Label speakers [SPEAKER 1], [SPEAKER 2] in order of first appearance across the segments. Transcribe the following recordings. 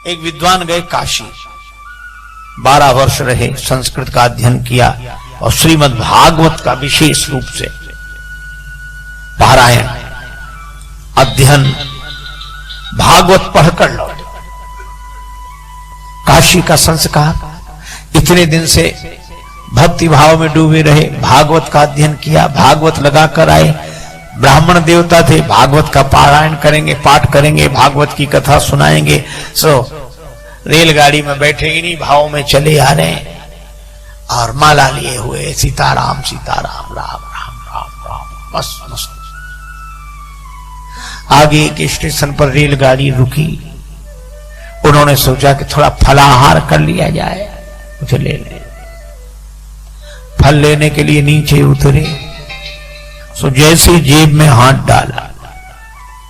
[SPEAKER 1] एक विद्वान गए काशी, 12 वर्ष रहे, संस्कृत का अध्ययन किया और श्रीमद् भागवत का विशेष रूप से पारायण अध्ययन भागवत पढ़कर लौटे। काशी का संस्कार, इतने दिन से भक्ति भाव में डूबे रहे, भागवत का अध्ययन किया, भागवत लगाकर आए, ब्राह्मण देवता थे, भागवत का पारायण करेंगे, पाठ करेंगे, भागवत की कथा सुनाएंगे। रेलगाड़ी में बैठे इन्हीं भाव में चले आ रहे हैं और माला लिए हुए सीताराम सीताराम राम राम राम राम, बस मस्त। आगे एक स्टेशन पर रेलगाड़ी रुकी, उन्होंने सोचा कि थोड़ा फलाहार कर लिया जाए, कुछ ले ले। फल लेने के लिए नीचे उतरे, सो जैसे जेब में हाथ डाला,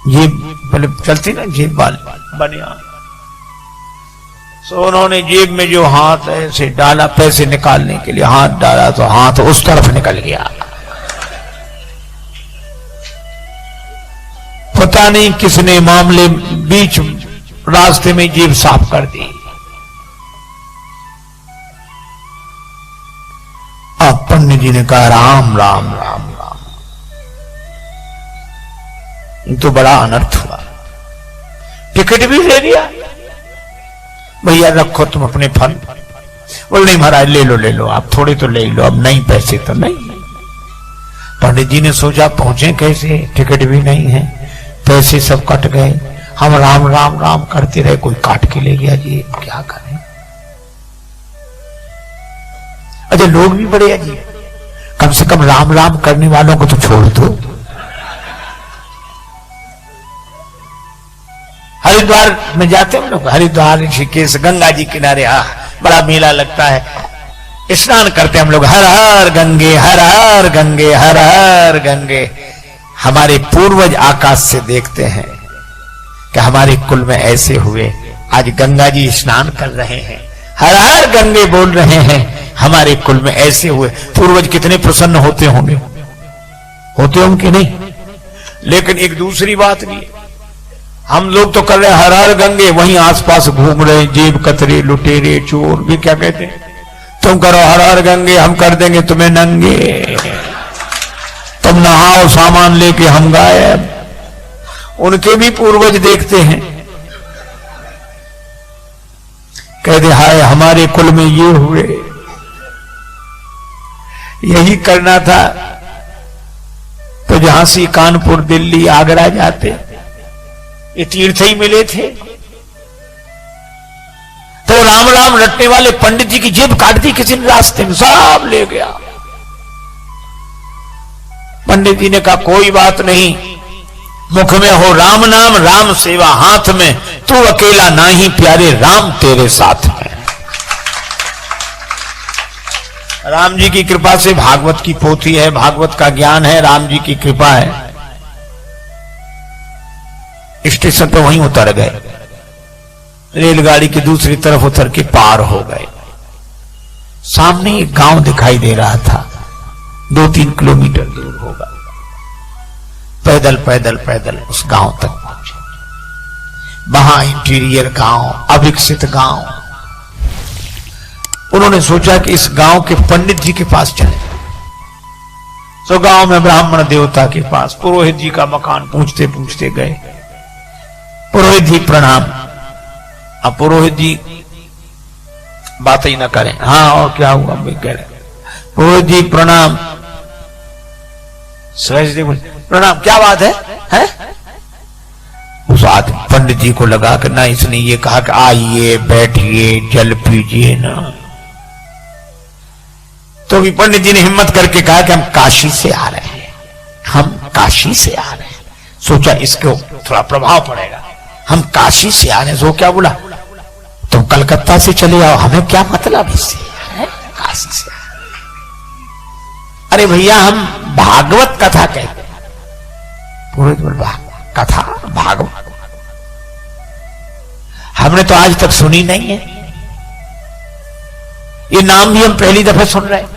[SPEAKER 1] जेब पहले चलती ना जेब वाली बनियान, सो उन्होंने जेब में जो हाथ ऐसे डाला पैसे निकालने के लिए, हाथ डाला तो हाथ उस तरफ निकल गया। पता नहीं किसने मामले बीच रास्ते में जेब साफ कर दी। अब पंडित जी ने कहा राम राम राम राम, तो बड़ा अनर्थ हुआ। टिकट भी ले लिया, भैया रखो तुम अपने फल। बोल नहीं महाराज ले लो आप, थोड़े तो ले लो, अब नहीं पैसे तो नहीं। पंडित जी ने सोचा पहुंचे कैसे, टिकट भी नहीं है, पैसे सब कट गए, हम राम राम राम करते रहे, कोई काट के ले गया जी, क्या करें। अरे लोग भी बड़े अजीब, कम से कम राम राम करने वालों को तो छोड़ दो। हरिद्वार में जाते हम लोग, हरिद्वार ऋषिकेश गंगा जी किनारे, बड़ा मेला लगता है, स्नान करते हम लोग, हर हर गंगे हर हर गंगे हर हर गंगे। हमारे पूर्वज आकाश से देखते हैं कि हमारे कुल में ऐसे हुए, आज गंगा जी स्नान कर रहे हैं, हर हर गंगे बोल रहे हैं, हमारे कुल में ऐसे हुए। पूर्वज कितने प्रसन्न होते होंगे, कि नहीं। लेकिन एक दूसरी बात भी, हम लोग तो कर रहे हर हर गंगे, वहीं आसपास घूम रहे जेब कतरे लुटेरे चोर भी क्या कहते हैं, तुम करो हर हर गंगे, हम कर देंगे तुम्हें नंगे, तुम नहाओ सामान लेके हम गायब। उनके भी पूर्वज देखते हैं, कहते हाय हमारे कुल में ये हुए, यही करना था तो झांसी कानपुर दिल्ली आगरा जाते, ये तीर्थ ही मिले थे। तो राम राम रटने वाले पंडित जी की जेब काट दी किसी ने रास्ते में, सब ले गया। पंडित जी ने कहा कोई बात नहीं, मुख में हो राम नाम राम सेवा हाथ में, तू अकेला नहीं प्यारे राम तेरे साथ में। राम जी की कृपा से भागवत की पोथी है, भागवत का ज्ञान है, राम जी की कृपा है। स्टेशन पर वहीं उतर गए, रेलगाड़ी की दूसरी तरफ उतर के पार हो गए। सामने एक गांव दिखाई दे रहा था, 2-3 किलोमीटर दूर होगा। पैदल पैदल पैदल उस गांव तक पहुंचे। वहां इंटीरियर गांव, अविकसित गांव। उन्होंने सोचा कि इस गांव के पंडित जी के पास चले। तो गांव में ब्राह्मण देवता के पास पुरोहित जी का मकान पूछते पूछते गए। पुरोहित जी प्रणाम। अब पुरोहित जी बात ही ना करें, हाँ और क्या हुआ कह रहे, पुरोहित जी प्रणाम। सहज बोले प्रणाम, क्या बात है? उस आदमी पंडित जी को लगा कि ना इसने ये कहा कि आइए बैठिए जल पीजिए ना, तो भी पंडित जी ने हिम्मत करके कहा कि हम काशी से आ रहे हैं, हम काशी से आ रहे हैं। सोचा इसको थोड़ा प्रभाव पड़ेगा, हम काशी से आ रहे हैं। तो क्या बोला, तुम कलकत्ता से चले आओ, हमें क्या मतलब इससे, काशी से। अरे भैया हम भागवत कथा कहते हैं। पुरोहित बोल कथा भागवत हमने तो आज तक सुनी नहीं है, ये नाम भी हम पहली दफे सुन रहे हैं।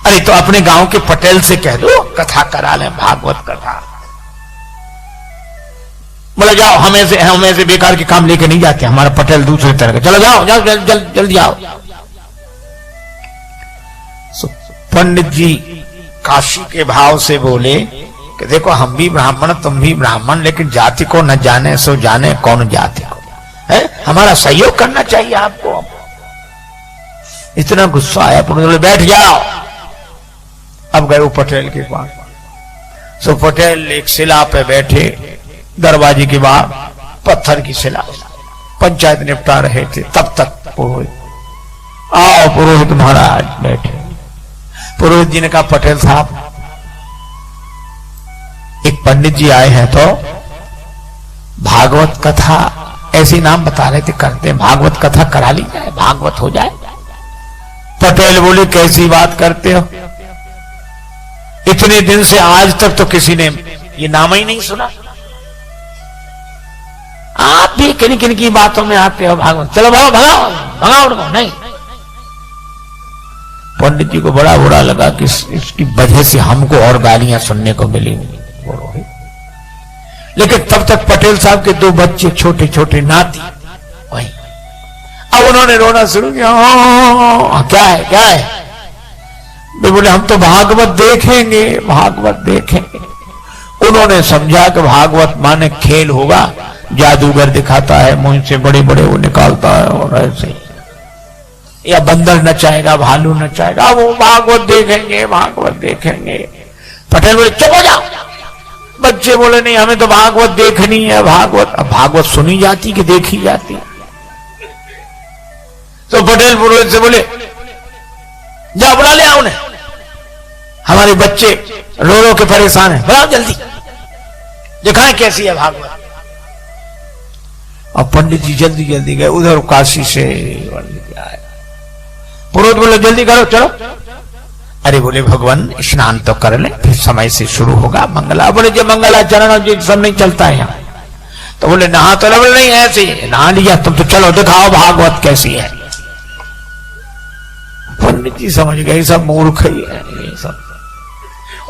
[SPEAKER 1] अरे तो अपने गांव के पटेल से कह दो कथा करा लें, भागवत कथा। बोले जाओ, हमें से बेकार के काम लेके नहीं जाते, हमारा पटेल दूसरे तरह का, चलो जाओ जाओ जल्दी आओ। पंडित जी काशी के भाव से बोले कि देखो हम भी ब्राह्मण तुम भी ब्राह्मण, लेकिन जाति को न जाने सो जाने कौन जाति को है, हमारा सहयोग करना चाहिए आपको। इतना गुस्सा आया, बोले बैठ जाओ। अब गए वो पटेल के पास। सो पटेल एक शिला पे बैठे दरवाजे के बाहर, पत्थर की शिला, पंचायत निपटा रहे थे। तब तक पुरोहित, आओ पुरोहित महाराज बैठे। पुरोहित जी ने कहा पटेल साहब, एक पंडित जी आए हैं तो भागवत कथा, ऐसी नाम बता रहे थे करते हैं, भागवत कथा करा ली जाए, भागवत हो जाए। पटेल बोले कैसी बात करते हो, इतने दिन से आज तक तो किसी ने ये नाम ही नहीं सुना, आप भी किन किन की बातों में आते हो भागवत, चलो भगाओ भगाओ भगाओ उनको। नहीं, पंडित जी को बड़ा बुरा लगा कि इसकी वजह से हमको और गालियां सुनने को मिली। लेकिन तब तक पटेल साहब के दो बच्चे छोटे छोटे नाती वही, अब उन्होंने रोना शुरू किया। क्या है क्या है? वे बोले हम तो भागवत देखेंगे, भागवत देखेंगे। उन्होंने समझा कि भागवत माने खेल होगा, जादूगर दिखाता है, मुंह से बड़े बड़े वो निकालता है और ऐसे, या बंदर नचाएगा, भालू नचाएगा, वो भागवत देखेंगे, भागवत देखेंगे। पटेल बोले चुप हो जाओ। बच्चे बोले नहीं, हमें तो भागवत देखनी है, भागवत। अब भागवत सुनी जाती कि देखी जाती? तो पटेल पुरोहित से बोले जाओ बुला ले आओ उन्हें, हमारे बच्चे रो रो के परेशान हैं, बुलाओ जल्दी, दिखाएं कैसी है भागवत। और पंडित जी जल्दी जल्दी गए उधर काशी से आए। पुरोहित बोले जल्दी करो चलो। अरे बोले भगवान स्नान तो कर ले, फिर समय से शुरू होगा मंगला। बोले जो मंगलाचरण जी सब नहीं चलता है यहाँ। तो बोले नहा तो बोले नहीं ऐसे नहा लिया तुम, तो चलो दिखाओ भागवत कैसी है। पंडित जी समझ गए सब मूर्ख ही है ये सब।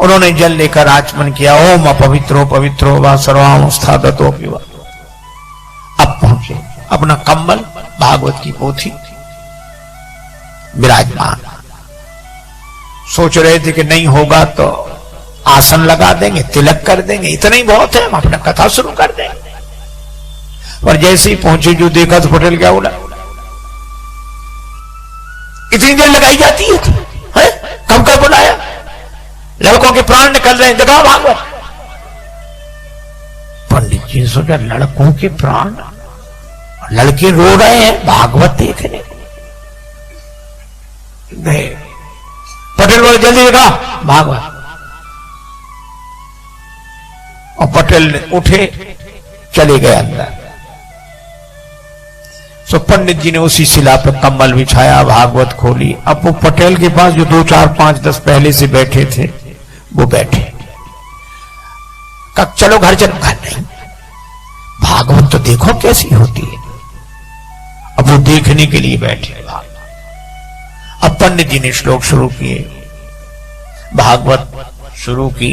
[SPEAKER 1] उन्होंने जल लेकर आचमन किया, ओम अपवित्रो पवित्रो व सर्वावस्थागतो पिबा। अब पहुंचे, अपना कंबल भागवत की पोथी विराजमान। सोच रहे थे कि नहीं होगा तो आसन लगा देंगे, तिलक कर देंगे, इतना ही बहुत है, हम अपना कथा शुरू कर देंगे। पर जैसे ही पहुंचे जो देखा तो पटेल क्या बोला, इतनी देर लगाई जाती है, कब कब बुलाया, लड़कों के प्राण निकल रहे हैं, दिखाओ भागवत। पंडित जी ने सोचा लड़कों के प्राण, लड़के रो रहे हैं भागवत देखने। पटेल बोले जल्दी दिखा भागवत। और पटेल उठे चले गए अंदर। सो पंडित जी ने उसी शिला पर कंबल बिछाया, भागवत खोली। अब वो पटेल के पास जो 2 4 5 10 पहले से बैठे थे वो बैठे। कब चलो घर चलो, घर नहीं, भागवत तो देखो कैसी होती है। अब वो देखने के लिए बैठे। अब पंडित जी ने श्लोक शुरू किए, भागवत शुरू की।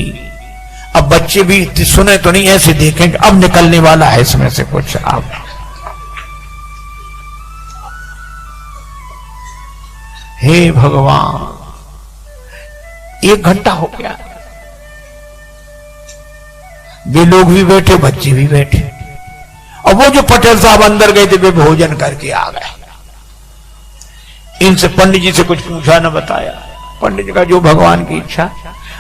[SPEAKER 1] अब बच्चे भी सुने तो नहीं, ऐसे देखेंगे अब निकलने वाला है इसमें से कुछ। अब हे भगवान, 1 घंटा हो गया, वे लोग भी बैठे, बच्चे भी बैठे। और वो जो पटेल साहब अंदर गए थे वे भोजन करके आ गए। इनसे पंडित जी से कुछ पूछा न बताया, पंडित जी का जो भगवान की इच्छा।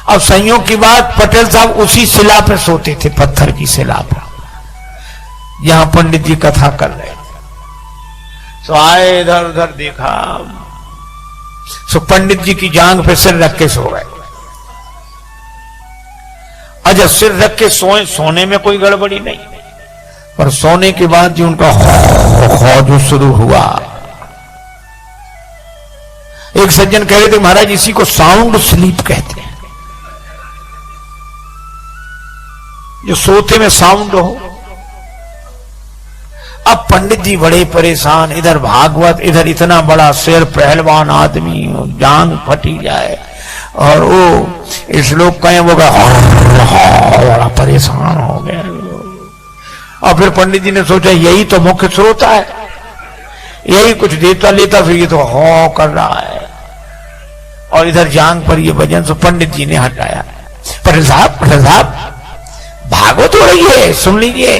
[SPEAKER 1] अब संयोग की बात, पटेल साहब उसी शिला पर सोते थे, पत्थर की शिला पर, जहां पंडित जी कथा कर रहे थे। सो आए, इधर उधर देखा, सो पंडित जी की जांग पे सिर रख के सो गए। अच्छा, सिर रख के सोए, सोने में कोई गड़बड़ी नहीं, पर सोने के बाद जो उनका जो शुरू हुआ। एक सज्जन कह रहे थे महाराज इसी को साउंड स्लीप कहते हैं, जो सोते में साउंड हो। अब पंडित जी बड़े परेशान, इधर भागवत, इधर इतना बड़ा शेर पहलवान आदमी, जान फटी जाए, और वो इस लोग कहें वो बड़ा परेशान हो गया। और फिर पंडित जी ने सोचा यही तो मुख्य स्रोत है, यही कुछ देता लेता, फिर ये तो हो कर रहा है। और इधर जांग पर ये भजन, तो पंडित जी ने हटाया। पटेल साहब भागवत हो रही है, सुन लीजिए,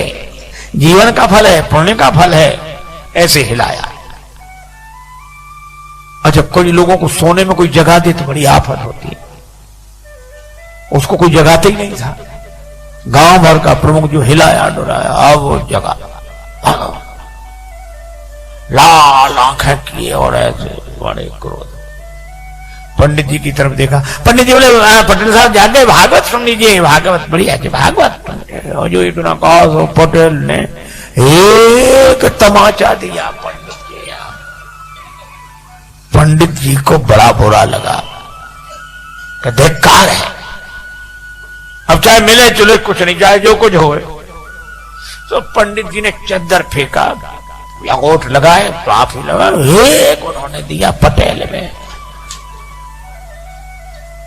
[SPEAKER 1] जीवन का फल है, पुण्य का फल है, ऐसे हिलाया। अच्छा, कोई लोगों को सोने में कोई जगा दे तो बड़ी आफत होती है, उसको कोई जगाते ही नहीं था। गांव भर का प्रमुख जो हिलाया डुलाया, अब वो जगा, लाल आंखें किए और ऐसे बड़े क्रोध। पंडित जी की तरफ देखा, पंडित जी बोले पटेल साहब जाके भागवत सुन लीजिए, भागवत बढ़िया है भागवत। और जो इतना कहा तो पटेल ने एक तमाचा दिया पंडित जी। पंडित जी को बड़ा बुरा लगा, धिक्कार है, अब चाहे मिले चले कुछ नहीं, चाहे जो कुछ हो। तो पंडित जी ने चद्दर फेंका, लंगोट लगाए, काफी लगा, एक उन्होंने दिया पटेल में।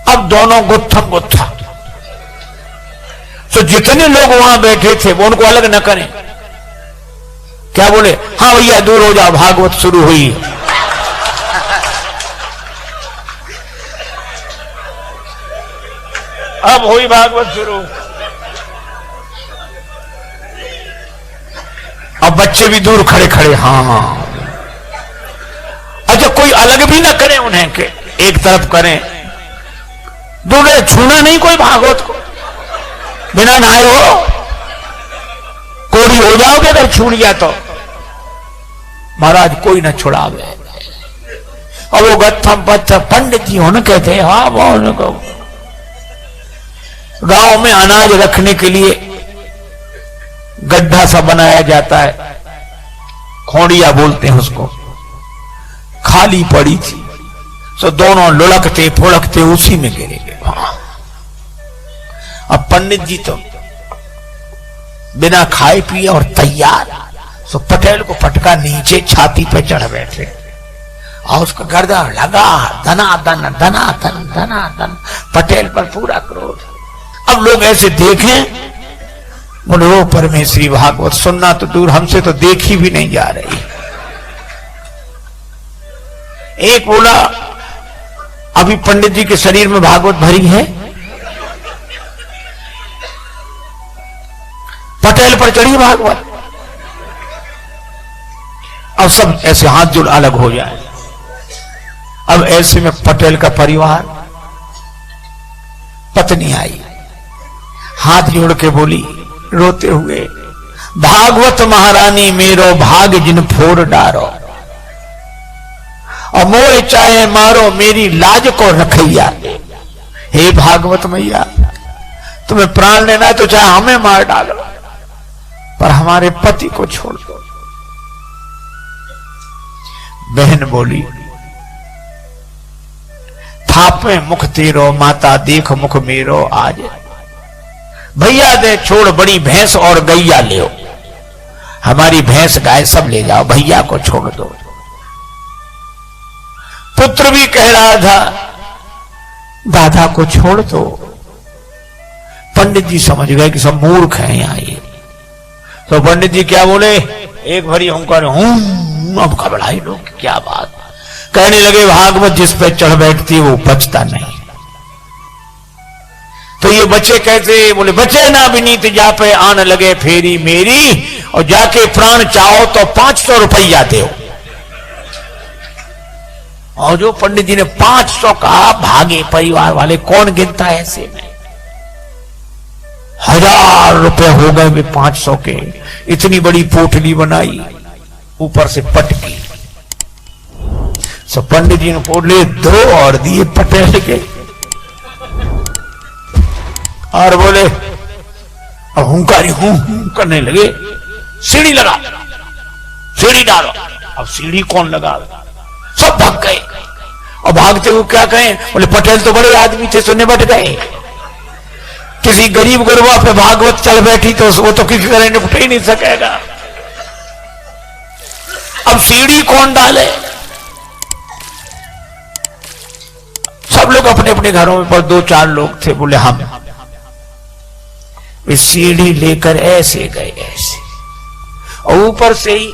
[SPEAKER 1] अब दोनों गुत्थम गुत्था। तो जितने लोग वहां बैठे थे वो उनको अलग न करें, क्या बोले, हाँ भैया दूर हो जाओ, भागवत शुरू हुई। अब हुई भागवत शुरू। अब बच्चे भी दूर खड़े खड़े, हाँ। अच्छा, कोई अलग भी ना करे उन्हें के एक तरफ करें, दूर छूना नहीं कोई भागवत को, बिना नहाए हो कोड़ी हो जाओगे अगर छू लिया तो। महाराज कोई ना छुड़ावे। और वो गत्थम पत्थर पंडित जी होने कहते, हाँ वो गांव में अनाज रखने के लिए गड्ढा सा बनाया जाता है, खोड़िया बोलते हैं उसको, खाली पड़ी थी, तो दोनों लुढ़कते फुड़कते उसी में गिरे गए। अब पंडित जी तो बिना खाए पिए और तैयार, तो पटेल को पटका नीचे छाती पे चढ़ बैठे और उसका गर्दन लगा, धनाधन धनाधन धनाधन, पटेल पर पूरा क्रोध। अब लोग ऐसे देखें, बोले वो परमेश्वरी भागवत सुनना तो दूर, हमसे तो देखी भी नहीं जा रही। एक बोला अभी पंडित जी के शरीर में भागवत भरी है, पटेल पर चढ़ी भागवत। अब सब ऐसे हाथ जोड़ अलग हो जाए। अब ऐसे में पटेल का परिवार, पत्नी आई, हाथ जोड़ के बोली रोते हुए, भागवत महारानी मेरो भाग जिन फोड़ डारो, और मोह चाहे मारो मेरी लाज को रखैया। हे भागवत मैया, तुम्हें प्राण लेना है तो चाहे हमें मार डालो, पर हमारे पति को छोड़ दो। बहन बोली, थापे मुख तेरो माता देख मुख मेरो आज, भैया दे छोड़ बड़ी भैंस और गैया ले, हमारी भैंस गाय सब ले जाओ, भैया को छोड़ दो। पुत्र भी कह रहा था दादा को छोड़ दो। पंडित जी समझ गए कि सब मूर्ख हैं यहाँ ये। तो पंडित जी क्या बोले, एक भरी हुंकार, अब घबराई लोग, क्या बात। कहने लगे भागवत जिस पे चढ़ बैठती है वो बचता नहीं। तो ये बच्चे कैसे, बोले बचे ना विनीत जा पे आन लगे फेरी मेरी, और जाके प्राण चाहो तो 500 रुपया दो। और जो पंडित जी ने 500 कहा, भागे परिवार वाले, कौन गिनता है ऐसे में। 1000 रुपए हो गए वे 500 के। इतनी बड़ी पोटली बनाई, ऊपर से पटकी। सब पंडित जी ने पोटली 2 और दिए पटेल के, और बोले अब हुंकारी हूं करने लगे, सीढ़ी लगा, सीढ़ी डालो। अब सीढ़ी कौन लगा, सब भाग गए। और भागते हुए क्या कहें, बोले पटेल तो बड़े आदमी थे, सुनने बैठ गए। किसी गरीब गुरबा पे भागवत चल बैठी तो वो तो किसी तरह निपट ही नहीं सकेगा। अब सीढ़ी कौन डाले, सब लोग अपने अपने घरों में, पर 2-4 लोग थे, बोले हम। वे सीढ़ी लेकर ऐसे गए, ऐसे और ऊपर से ही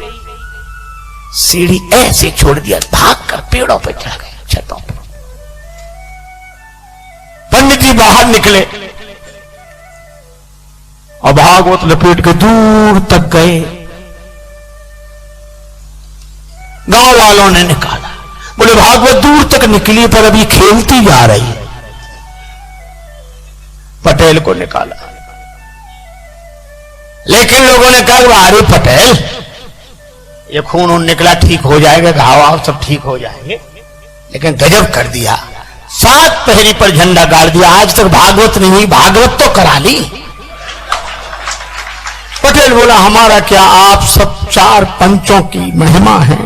[SPEAKER 1] सीढ़ी ऐसे छोड़ दिया, भागकर पेड़ों पर चढ़ गए, छतों पर। पंडित जी बाहर निकले और भागवत लपेट के दूर तक गए। गांव वालों ने निकाला, बोले भागवत दूर तक निकली पर अभी खेलती जा रही है। पटेल को निकाला, लेकिन लोगों ने कहा अरे पटेल, ये खून उन निकला, ठीक हो जाएगा, घाव सब ठीक हो जाएंगे। लेकिन गजब कर दिया, 7 पहरी पर झंडा गाड़ दिया। आज तक भागवत नहीं हुई, भागवत तो करा ली। पटेल बोला हमारा क्या, आप सब 4 पंचों की महिमा है।